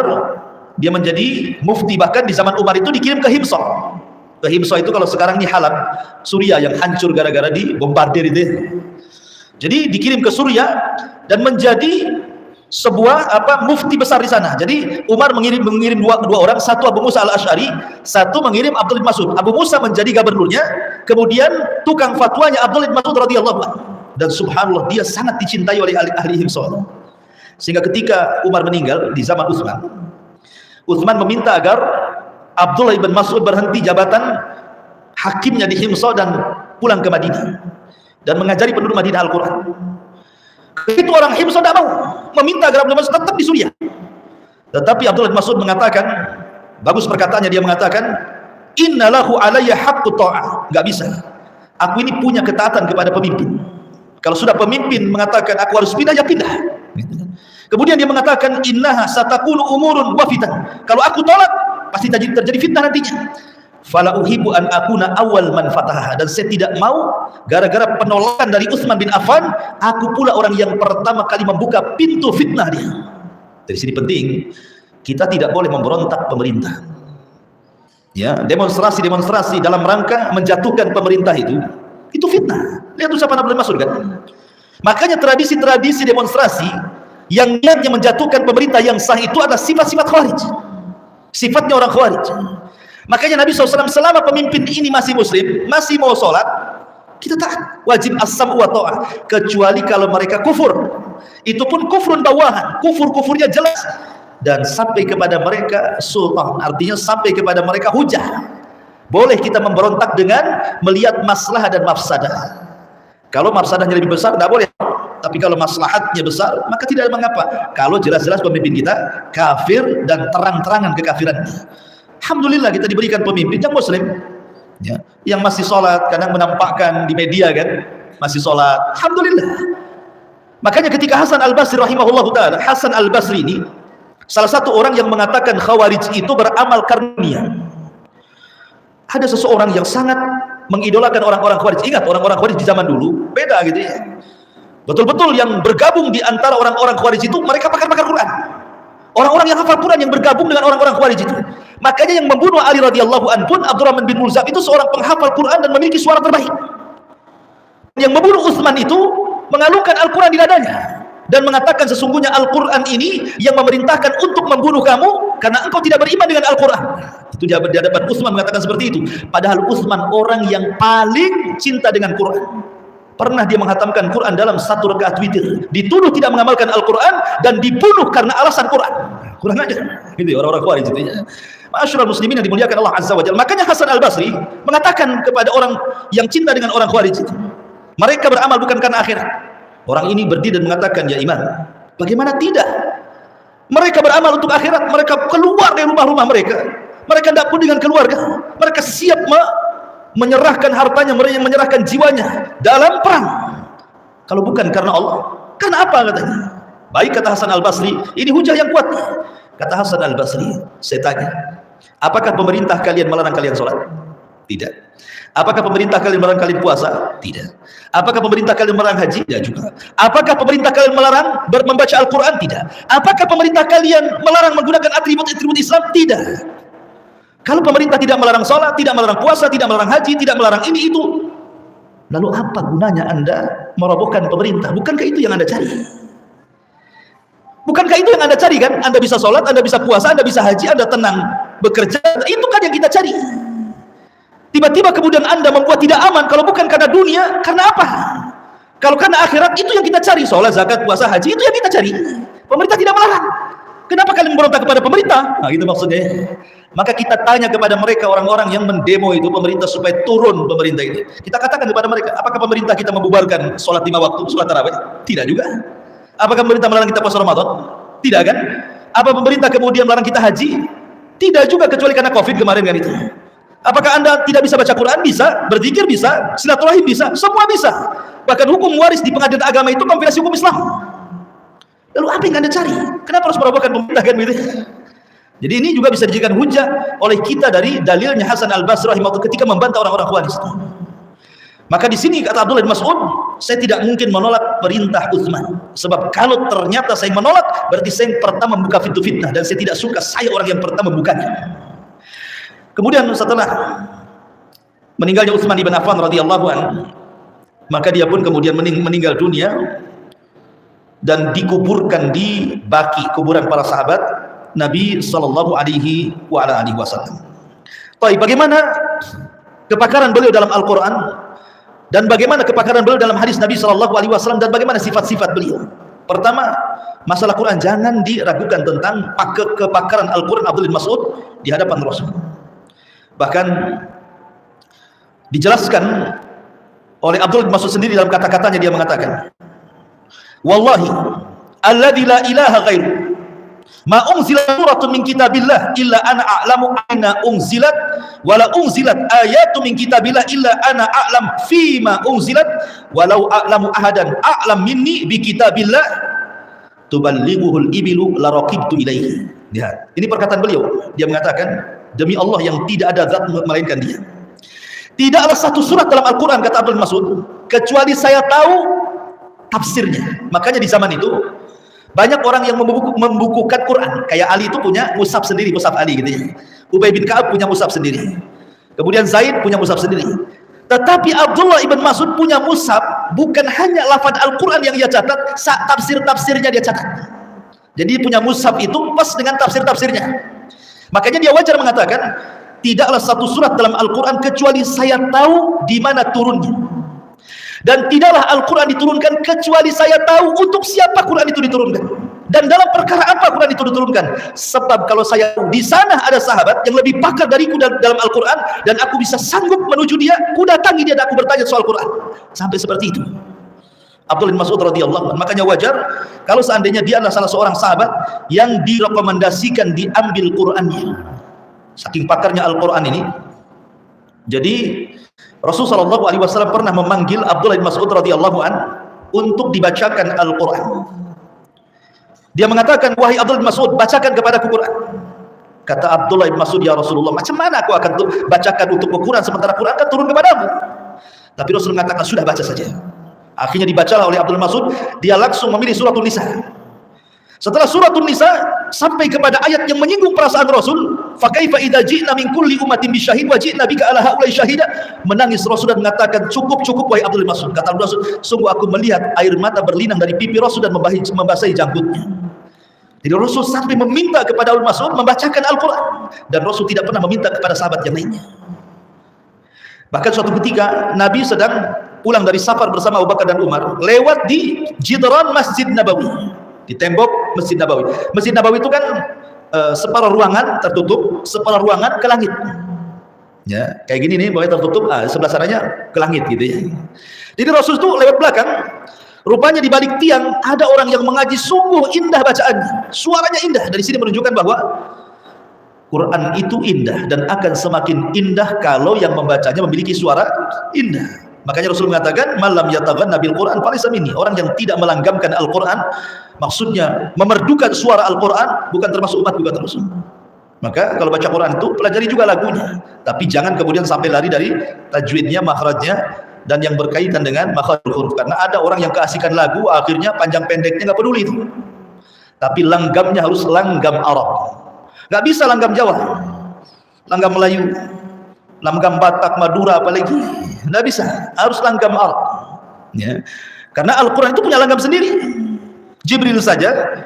dia menjadi mufti. Bahkan di zaman Umar itu dikirim ke Himsa. Ke Himsa itu kalau sekarang ini Halab, Suriah yang hancur gara-gara dibombardir itu. Jadi dikirim ke Suriah dan menjadi sebuah mufti besar di sana. Jadi Umar mengirim dua orang, satu Abu Musa al-Asy'ari, satu mengirim Abdullah bin Mas'ud. Abu Musa menjadi gubernurnya, kemudian tukang fatwanya Abdullah bin Mas'ud radhiyallahu anhu. Dan subhanallah, dia sangat dicintai oleh ahli Himsa. Sehingga ketika Umar meninggal di zaman Utsman meminta agar Abdullah bin Mas'ud berhenti jabatan hakimnya di Himsa dan pulang ke Madinah dan mengajari penduduk Madinah Al-Quran. Itu orang Himsa tidak mau, meminta agar Abdullah bin Mas'ud tetap di Suriah. Tetapi Abdullah bin Mas'ud mengatakan, bagus perkataannya, dia mengatakan, innalahu alayya haqqut ta'ah. Enggak bisa, aku ini punya ketaatan kepada pemimpin. Kalau sudah pemimpin mengatakan aku harus pindah, ya pindah. Kemudian dia mengatakan, innaha satakunu umurun wa fitan. Kalau aku tolak, pasti terjadi fitnah nantinya. Fala uhibbu an akuna awal man fataha. Dan saya tidak mau gara-gara penolakan dari Utsman bin Affan, aku pula orang yang pertama kali membuka pintu fitnah dia. Dari sini penting, kita tidak boleh memberontak pemerintah. Ya, demonstrasi dalam rangka menjatuhkan pemerintah itu fitnah. Lihat ucapan Abdullah bin Mas'ud kan. Makanya tradisi-tradisi demonstrasi yang niatnya menjatuhkan pemerintah yang sah itu adalah sifat-sifat khawarij. Sifatnya orang khawarij. Makanya Nabi SAW selama pemimpin ini masih muslim, masih mau sholat, kita taat. Wajib as-sam'u wa ta'ah. Kecuali kalau mereka kufur. Itu pun kufrun bawahan. Kufur-kufurnya jelas. Dan sampai kepada mereka sultan. Artinya sampai kepada mereka hujah. Boleh kita memberontak dengan melihat masalah dan mafsadah. Kalau mafsadahnya lebih besar, tidak boleh. Tapi kalau maslahatnya besar, maka tidak ada mengapa. Kalau jelas-jelas pemimpin kita kafir dan terang-terangan kekafirannya. Alhamdulillah kita diberikan pemimpin yang muslim, ya, yang masih sholat, kadang menampakkan di media kan, masih sholat. Alhamdulillah. Makanya ketika Hasan al-Basri rahimahullah ta'ala, Hasan al-Basri ini salah satu orang yang mengatakan khawarij itu beramal karunia. Ada seseorang yang sangat mengidolakan orang-orang khawarij. Ingat, orang-orang khawarij di zaman dulu beda gitu ya. Betul-betul yang bergabung di antara orang-orang khawarij itu mereka pakar-pakar Quran. Orang-orang yang hafal Quran yang bergabung dengan orang-orang khawarij itu. Makanya yang membunuh Ali radhiyallahu anhu pun Abdurrahman bin Mulzam itu seorang penghafal Quran dan memiliki suara terbaik. Yang membunuh Utsman itu mengalungkan Al-Quran di dadanya dan mengatakan sesungguhnya Al-Quran ini yang memerintahkan untuk membunuh kamu karena engkau tidak beriman dengan Al-Quran. Itu di hadapan Utsman mengatakan seperti itu. Padahal Utsman orang yang paling cinta dengan Quran. Pernah dia menghatamkan Quran dalam 1 rakaat witir. Dituduh tidak mengamalkan Al-Quran dan dibunuh karena alasan Quran. Kurang aja. Gitu orang-orang Khawarij itu ya. Ma'asyiral muslimin yang dimuliakan Allah Azza wa Jalla. Makanya Hasan al-Basri mengatakan kepada orang yang cinta dengan orang Khawarij itu, mereka beramal bukan karena akhirat. Orang ini berdiri dan mengatakan, ya Imam, bagaimana tidak? Mereka beramal untuk akhirat. Mereka keluar dari rumah-rumah mereka. Mereka tidak pun dengan keluarga. Mereka siap menyerahkan hartanya, menyerahkan jiwanya dalam perang. Kalau bukan karena Allah, karena apa katanya? Baik, kata Hasan al-Basri, ini hujah yang kuat. Kata Hasan al-Basri, saya tanya, apakah pemerintah kalian melarang kalian sholat? Tidak. Apakah pemerintah kalian melarang kalian puasa? Tidak. Apakah pemerintah kalian melarang haji? Tidak juga. Apakah pemerintah kalian melarang membaca Al-Quran? Tidak. Apakah pemerintah kalian melarang menggunakan atribut-atribut Islam? Tidak. Kalau pemerintah tidak melarang sholat, tidak melarang puasa, tidak melarang haji, tidak melarang ini itu, lalu apa gunanya Anda merobohkan pemerintah? Bukankah itu yang Anda cari? Bukankah itu yang Anda cari kan? Anda bisa sholat, Anda bisa puasa, Anda bisa haji, Anda tenang bekerja. Itu kan yang kita cari. Tiba-tiba kemudian Anda membuat tidak aman. Kalau bukan karena dunia, karena apa? Kalau karena akhirat, itu yang kita cari. Sholat, zakat, puasa, haji, itu yang kita cari. Pemerintah tidak melarang. Kenapa kalian memberontak kepada pemerintah? Nah, gitu maksudnya. Maka kita tanya kepada mereka, orang-orang yang mendemo itu pemerintah supaya turun pemerintah itu. Kita katakan kepada mereka, apakah pemerintah kita membubarkan sholat 5 waktu, sholat tarawih? Tidak juga. Apakah pemerintah melarang kita puasa Ramadan? Tidak kan? Apa pemerintah kemudian melarang kita haji? Tidak juga, kecuali karena COVID kemarin kan itu. Apakah Anda tidak bisa baca Quran? Bisa. Berzikir bisa. Silaturahim bisa. Semua bisa. Bahkan hukum waris di pengadilan agama itu kombinasi hukum Islam. Lalu apa yang Anda cari? Kenapa harus merobohkan pemerintah kan gitu? Jadi ini juga bisa dijadikan hujah oleh kita dari dalilnya Hasan Al-Basri rahimahullah ketika membantah orang-orang Khawarij. Maka di sini kata Abdullah bin Mas'ud, saya tidak mungkin menolak perintah Utsman. Sebab kalau ternyata saya menolak, berarti saya yang pertama membuka pintu fitnah, dan saya tidak suka saya orang yang pertama membukanya. Kemudian setelah meninggalnya Utsman bin Affan radhiyallahu anhu, maka dia pun kemudian meninggal dunia dan dikuburkan di baki kuburan para sahabat Nabi sallallahu alaihi wasallam. Baik, bagaimana kepakaran beliau dalam Al-Qur'an dan bagaimana kepakaran beliau dalam hadis Nabi sallallahu alaihi wasallam dan bagaimana sifat-sifat beliau? Pertama, masalah Quran jangan diragukan tentang kepakaran Al-Qur'an Abdullah bin Mas'ud di hadapan Rasul. Bahkan dijelaskan oleh Abdullah bin Mas'ud sendiri dalam kata-katanya, dia mengatakan, "Wallahi alladzi la ilaha ghairu ma unzilat suratun min kitabillah illa ana a'lamu aina unzilat wala unzilat ayatun min kitabillah illa ana a'lam fima unzilat walau a'lamu ahadan a'lam minni bi kitabillah tuballighuhul ibilu la raqibtu ilaihi." Lihat, ini perkataan beliau. Dia mengatakan, demi Allah yang tidak ada zat melainkan dia, tidaklah satu surat dalam Al-Quran, kata Abdul Mas'ud, kecuali saya tahu tafsirnya. Makanya di zaman itu banyak orang yang membukukan Quran. Kayak Ali itu punya mushaf sendiri, mushaf Ali gitu ya. Ubay bin Ka'ab punya mushaf sendiri. Kemudian Zaid punya mushaf sendiri. Tetapi Abdullah ibn Mas'ud punya mushaf, bukan hanya lafaz Al-Quran yang dia catat, tafsir-tafsirnya dia catat. Jadi punya mushaf itu pas dengan tafsir-tafsirnya. Makanya dia wajar mengatakan, tidaklah satu surat dalam Al-Quran kecuali saya tahu di mana turunnya. Dan tidaklah Al-Quran diturunkan kecuali saya tahu untuk siapa Quran itu diturunkan. Dan dalam perkara apa Quran itu diturunkan. Sebab kalau saya tahu di sana ada sahabat yang lebih pakar dariku dalam Al-Quran, dan aku bisa sanggup menuju dia, ku datangi dia dan aku bertanya soal Quran. Sampai seperti itu Abdullah bin Mas'ud radhiyallahu anhu. Makanya wajar kalau seandainya dia adalah salah seorang sahabat yang direkomendasikan diambil Qurannya. Saking pakarnya Al-Quran ini. Jadi Rasulullah SAW pernah memanggil Abdullah bin Mas'ud radhiyallahu anhu untuk dibacakan Al-Quran. Dia mengatakan, wahai Abdullah bin Mas'ud, bacakan kepadaku Quran. Kata Abdullah bin Mas'ud, ya Rasulullah, macam mana aku akan bacakan untuk Quran sementara Quran kan turun kepadamu? Tapi Rasul mengatakan, sudah baca saja. Akhirnya dibacalah oleh Abdullah bin Mas'ud. Dia langsung memilih suratul Nisa. Setelah suratul Nisa sampai kepada ayat yang menyinggung perasaan Rasul, fa kaifa idza ji'na min kulli ummatin bisyahid wa ji'na bika ala haula'i syahida. Menangis Rasul dan mengatakan, cukup wahai Abdul Mas'ud. Kata Rasul, sungguh aku melihat air mata berlinang dari pipi Rasul dan membasahi janggutnya. Jadi Rasul sampai meminta kepada Abdul Mas'ud membacakan Al-Quran, dan Rasul tidak pernah meminta kepada sahabat yang lainnya. Bahkan suatu ketika Nabi sedang pulang dari safar bersama Abu Bakar dan Umar, lewat di jidran Masjid Nabawi, di tembok Masjid Nabawi. Masjid Nabawi itu kan separuh ruangan tertutup, separuh ruangan ke langit. Ya, kayak gini nih, bawahnya tertutup, sebelah sananya ke langit gitu ya. Jadi Rasul itu lewat belakang, rupanya di balik tiang ada orang yang mengaji, sungguh indah bacaannya, suaranya indah. Dari sini menunjukkan bahwa Quran itu indah dan akan semakin indah kalau yang membacanya memiliki suara indah. Makanya Rasul mengatakan, malam yataghanna bil Quran falaysa minni. Orang yang tidak melanggamkan Al-Quran, maksudnya memerdukan suara Al-Quran, bukan termasuk umat, bukan termasuk. Maka kalau baca Quran itu pelajari juga lagunya, tapi jangan kemudian sampai lari dari tajwidnya, makhrajnya, dan yang berkaitan dengan makhraj huruf. Karena ada orang yang keasikan lagu, akhirnya panjang pendeknya nggak peduli itu. Tapi langgamnya harus langgam Arab. Nggak bisa langgam Jawa, langgam Melayu, langgam Batak, Madura apalagi. Nggak bisa, harus langgam Arab. Ya. Karena Al-Quran itu punya langgam sendiri. Jibril saja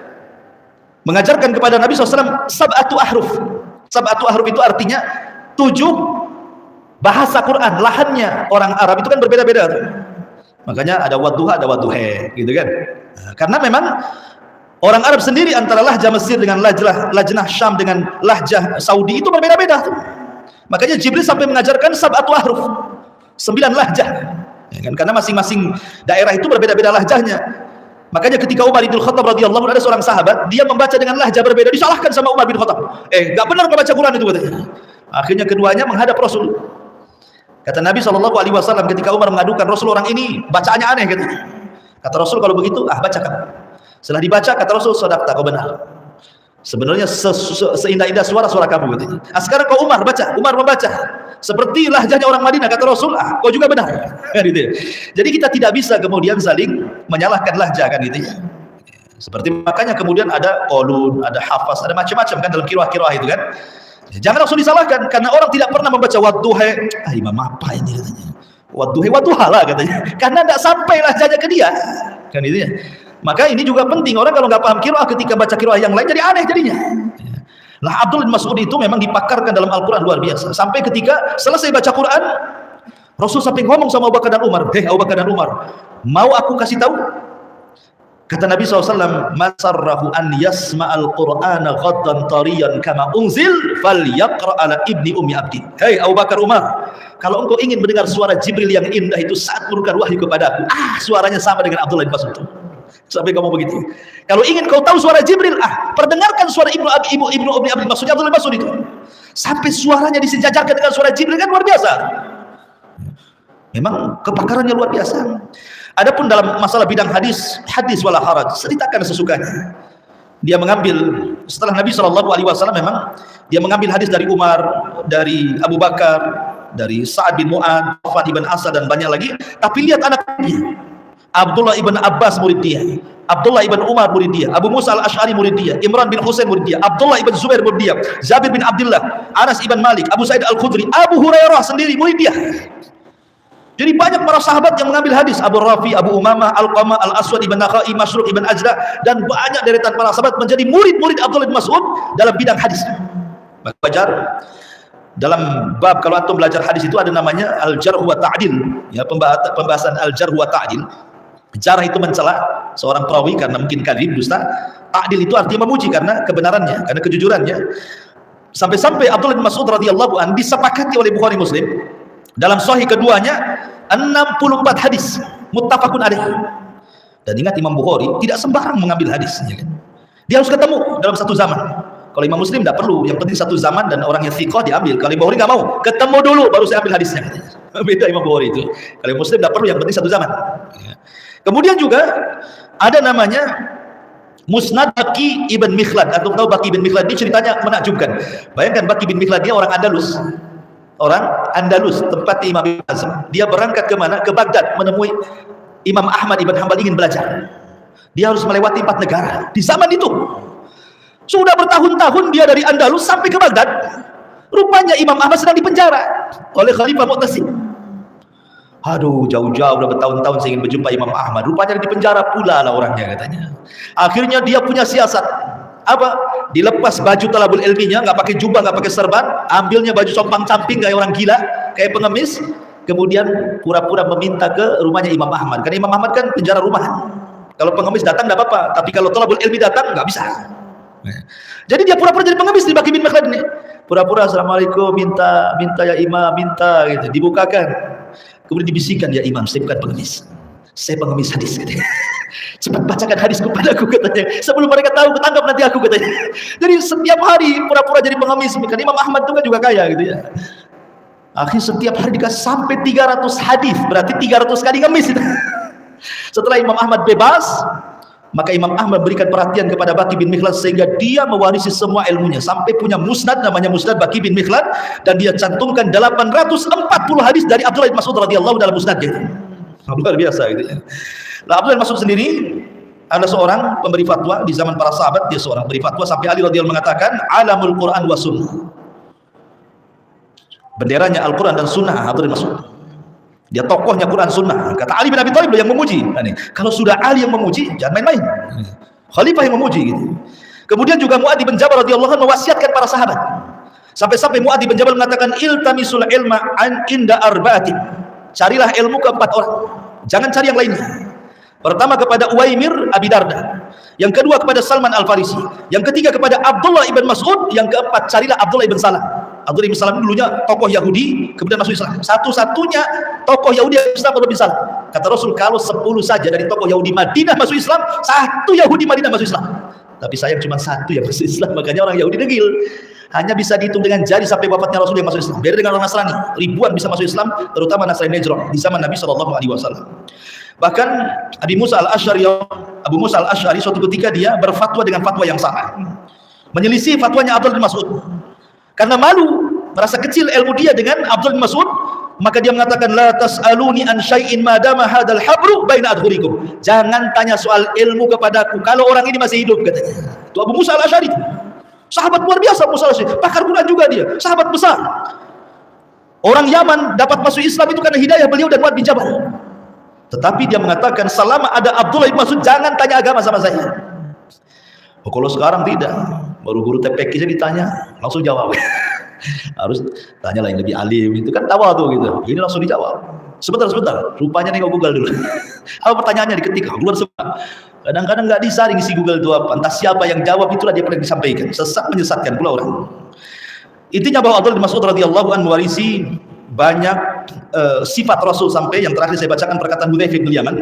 mengajarkan kepada Nabi SAW sab'atu ahruf. Sab'atu ahruf itu artinya 7 bahasa Quran. Lahannya orang Arab itu kan berbeda-beda. Makanya ada wadduha, ada wadduhe, gitu kan. Karena memang Orang Arab sendiri antara lahjah Mesir dengan lajnah Syam dengan lahjah Saudi itu berbeda-beda. Makanya Jibril sampai mengajarkan sab'atu ahruf, 9 lahjah. Ya kan? Karena masing-masing daerah itu berbeda-beda lahjahnya. Makanya ketika Umar bin Khattab radhiyallahu anhu, ada seorang sahabat, dia membaca dengan lahjah berbeda, disalahkan sama Umar bin Khattab. Enggak benar kau baca Quran itu katanya. Akhirnya keduanya menghadap Rasul. Kata Nabi SAW ketika Umar mengadukan Rasul, orang ini bacaannya aneh katanya. Kata Rasul, kalau begitu bacakan. Setelah dibaca, kata Rasul, sadaqta, kau benar. Sebenarnya seindah-indah suara kamu katanya. Sekarang kau Umar baca, Umar membaca seperti lahjahnya orang Madinah, kata Rasul, kau juga benar. Gitu ya. Jadi kita tidak bisa kemudian saling menyalahkan lahjah kan gitu ya. Seperti makanya kemudian ada qolun, ada hafaz, ada macam-macam kan dalam qiraah itu kan. Jangan langsung disalahkan karena orang tidak pernah membaca wadduha. Imam apa ini katanya? Wadduha lah katanya. Karena tidak sampai lahjahnya ke dia. Kan itu ya. Maka ini juga penting, orang kalau nggak paham qiraah ketika baca qiraah yang lain jadi aneh jadinya. Lah Abdullah bin Mas'ud itu memang dipakarkan dalam Al-Quran luar biasa. Sampai ketika selesai baca Quran, Rasul sampai ngomong sama Abu Bakar dan Umar, Abu Bakar dan Umar, mau aku kasih tahu? Kata Nabi SAW, masarrahu an yasma'al Qur'ana ghaddan tariyan kama unzil falyaqra ala ibni ummi abdi. Hei Abu Bakar, Umar, kalau engkau ingin mendengar suara Jibril yang indah itu saat menurunkan wahyu kepadaku, suaranya sama dengan Abdullah bin Mas'ud. Sampai kamu begitu. Kalau ingin kau tahu suara Jibril, perdengarkan suara ibnu ummi abdi, maksudnya Abdullah bin Mas'ud itu. Sampai suaranya disejajarkan dengan suara Jibril, kan luar biasa. Memang kepakarannya luar biasa. Adapun dalam masalah bidang hadis wala haraj, ceritakan sesukanya. Dia mengambil setelah Nabi SAW memang dia mengambil hadis dari Umar, dari Abu Bakar, dari Sa'ad bin Mu'ad, Fad ibn Asad dan banyak lagi. Tapi lihat anaknya, Abdullah ibn Abbas murid dia, Abdullah ibn Umar murid dia, Abu Musa al-Ash'ari murid dia, Imran bin Husain murid dia, Abdullah ibn Zubair murid dia, Jabir bin Abdullah, Anas ibn Malik, Abu Sa'id al-Khudri, Abu Hurairah sendiri murid dia. Jadi banyak para sahabat yang mengambil hadis, Abu Rafi, Abu Umamah, Al-Qamah, Al-Aswad ibn Nakhai, Masruq ibn Ajda, dan banyak deretan para sahabat menjadi murid-murid Abdullah bin Mas'ud dalam bidang hadis. Maka wajar dalam bab, kalau antum belajar hadis itu ada namanya al-jarh wa ta'dil, ya, pembahasan al-jarh wa ta'dil. Jarh itu mencela seorang perawi karena mungkin kadzib, dusta. Ta'dil itu artinya memuji karena kebenarannya, karena kejujurannya. Sampai-sampai Abdullah bin Mas'ud radhiyallahu anhu disepakati oleh Bukhari Muslim dalam sahih keduanya 64 hadis muttafaqun alaih. Dan ingat Imam Bukhari tidak sembarang mengambil hadis, ya kan? Dia harus ketemu dalam satu zaman. Kalau Imam Muslim tidak perlu, yang penting satu zaman dan orang yang thiqah diambil. Kalau Imam Bukhari nggak mau, ketemu dulu baru saya ambil hadisnya. Beda Imam Bukhari itu. Kalau Imam Muslim tidak perlu, yang penting satu zaman. Kemudian juga ada namanya Musnad Baqi ibn Mikhlad. Atau tahu Baqi ibn Mikhlad ini ceritanya menakjubkan. Bayangkan Baqi ibn Mikhlad dia orang Andalus. Tempat Imam Ibn Hazm. Dia berangkat ke mana? Ke Baghdad menemui Imam Ahmad ibn Hanbal ingin belajar. Dia harus melewati 4 negara. Di zaman itu sudah bertahun-tahun dia dari Andalus sampai ke Baghdad. Rupanya Imam Ahmad sedang dipenjara oleh Khalifah Mu'tasim. Aduh, jauh-jauh udah bertahun-tahun saya ingin berjumpa Imam Ahmad. Rupanya di penjara pula lah orangnya katanya. Akhirnya dia punya siasat. Apa? Dilepas baju talabul ilminya, nggak pakai jubah, nggak pakai serban, ambilnya baju compang-camping kayak orang gila, kayak pengemis, kemudian pura-pura meminta ke rumahnya Imam Ahmad. Karena Imam Ahmad kan penjara rumahan. Kalau pengemis datang nggak apa-apa, tapi kalau talabul ilmi datang nggak bisa. Jadi dia pura-pura jadi pengemis di Baqi bin Mikhlad ini. Pura-pura assalamualaikum, minta ya imam, minta gitu, dibukakan. Kemudian dibisikkan, ya imam, saya bukan pengemis, saya pengemis hadis katanya. Cepat bacakan hadisku padaku katanya, sebelum mereka tahu ketangkap nanti aku katanya. Jadi setiap hari pura-pura jadi pengemis. Kan Imam Ahmad itu kan juga kaya gitu ya. Akhirnya setiap hari dikasih sampai 300 hadis, berarti 300 kali ngemis itu. Setelah Imam Ahmad bebas, maka Imam Ahmad berikan perhatian kepada Baqi bin Mikhlad sehingga dia mewarisi semua ilmunya sampai punya musnad namanya Musnad Baqi bin Mikhlad, dan dia cantumkan 840 hadis dari Abdullah bin Mas'ud radhiyallahu dalam musnadnya. Luar biasa gitu ya. Nah, Abdullah bin Mas'ud sendiri ada seorang pemberi fatwa di zaman para sahabat, dia seorang pemberi fatwa sampai Ali radhiyallahu mengatakan alamul Quran wa sunnah. Benderanya Al-Quran dan sunnah Abdullah bin Mas'ud. Dia tokohnya Quran sunnah. Kata Ali bin Abi Thalib yang memuji. Nah, kalau sudah Ali yang memuji, jangan main-main. Khalifah yang memuji gitu. Kemudian juga Mu'adz bin Jabal radhiyallahu anhu mewasiatkan para sahabat. Sampai-sampai Mu'adz bin Jabal mengatakan iltamisul ilma an inda arba'atin. Carilah ilmu ke 4 orang. Jangan cari yang lainnya. Pertama kepada Uwaimir Abi Darda, yang kedua kepada Salman Al-Farisi, yang ketiga kepada Abdullah ibn Mas'ud, yang keempat carilah Abdullah ibn Salam. Abdullah ibn Salam dulunya tokoh Yahudi, kemudian masuk Islam. Satu-satunya tokoh Yahudi yang Islam Abdullah ibn Salam. Kata Rasul, kalau 10 saja dari tokoh Yahudi Madinah masuk Islam, 1 Yahudi Madinah masuk Islam. Tapi sayang cuma 1 yang masuk Islam, makanya orang Yahudi degil. Hanya bisa dihitung dengan jari sampai wafatnya Rasul yang masuk Islam. Beda dengan orang Nasrani, ribuan bisa masuk Islam, terutama Nasrani Najran di zaman Nabi SAW. Bahkan Abu Musa Al-Asy'ari suatu ketika dia berfatwa dengan fatwa yang sama, menyelisih fatwanya Abdullah bin Mas'ud. Karena malu, merasa kecil ilmu dia dengan Abdullah bin Mas'ud, maka dia mengatakan, la tas'aluni an syai'in ma dama hadzal habru baina adhurikum. Jangan tanya soal ilmu kepadaku kalau orang ini masih hidup, katanya. Itu Abu Musa Al-Asy'ari, sahabat luar biasa. Abu Musa Al-Asy'ari, pakar Quran juga dia, sahabat besar. Orang Yaman dapat masuk Islam itu karena hidayah beliau dan Mu'adz bin Jabal. Tetapi dia mengatakan, selama ada Abdullah bin Mas'ud, jangan tanya agama sama saya. Oh, kalau sekarang tidak, baru guru TPQ saja ditanya langsung jawab. Harus tanya lah yang lebih alim, itu kan tawa tuh gitu. Ini langsung dijawab. Sebentar, rupanya nengok Google dulu. Apa pertanyaannya diketik, keluar semua. Kadang-kadang nggak disaring isi Google itu apa. Entah siapa yang jawab, itulah dia pernah disampaikan. Sesat menyesatkan pula orang. Intinya bahwa Abdullah bin Mas'ud radhiyallahu anhu mewarisi banyak sifat Rasul, sampai yang terakhir saya bacakan perkataan Hudzaifah bin Yaman,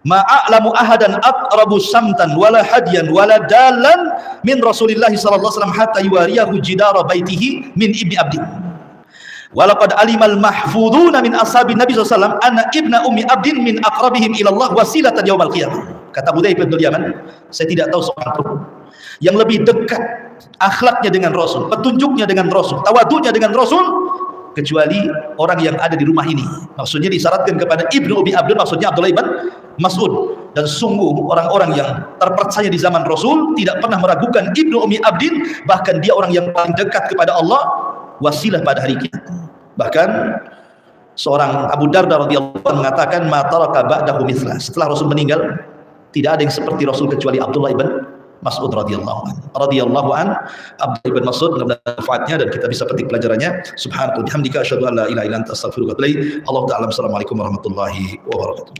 ma'alamu ahadan aqrabu samtan wala hadiyan wala dalan min Rasulillah sallallahu alaihi wasallam hatta yuwariyahu jidara baitihi min ibni abdin walaqad alimal mahfuduna min ashabi Nabi sallallahu alaihi wasallam anna ibna ummi abdin min aqrabihim ila Allah wasilatan yaumil qiyamah. Kata Hudzaifah bin Yaman, saya tidak tahu seorang pun yang lebih dekat akhlaknya dengan Rasul, petunjuknya dengan Rasul, tawadhunya dengan Rasul, kecuali orang yang ada di rumah ini. Maksudnya disyaratkan kepada Ibnu Ummi Abdin, maksudnya Abdullah ibn Mas'ud. Dan sungguh orang-orang yang terpercaya di zaman Rasul tidak pernah meragukan Ibnu Ummi Abdin, bahkan dia orang yang paling dekat kepada Allah, wasilah pada hari kiamat. Bahkan seorang Abu Darda radhiyallahu anhu mengatakan, ma taraka ba'dahu mithla. Setelah Rasul meninggal, tidak ada yang seperti Rasul kecuali Abdullah ibn Mas'ud radhiyallahu an. Abdullah ibn Mas'ud, mudah-mudahan manfaatnya dan kita bisa petik pelajarannya. Subhanallah, bihamdika asyhadu an la ilaha illa anta astaghfiruka wa atubu ilaik. Allahu ta'ala. Assalamualaikum warahmatullahi wabarakatuh.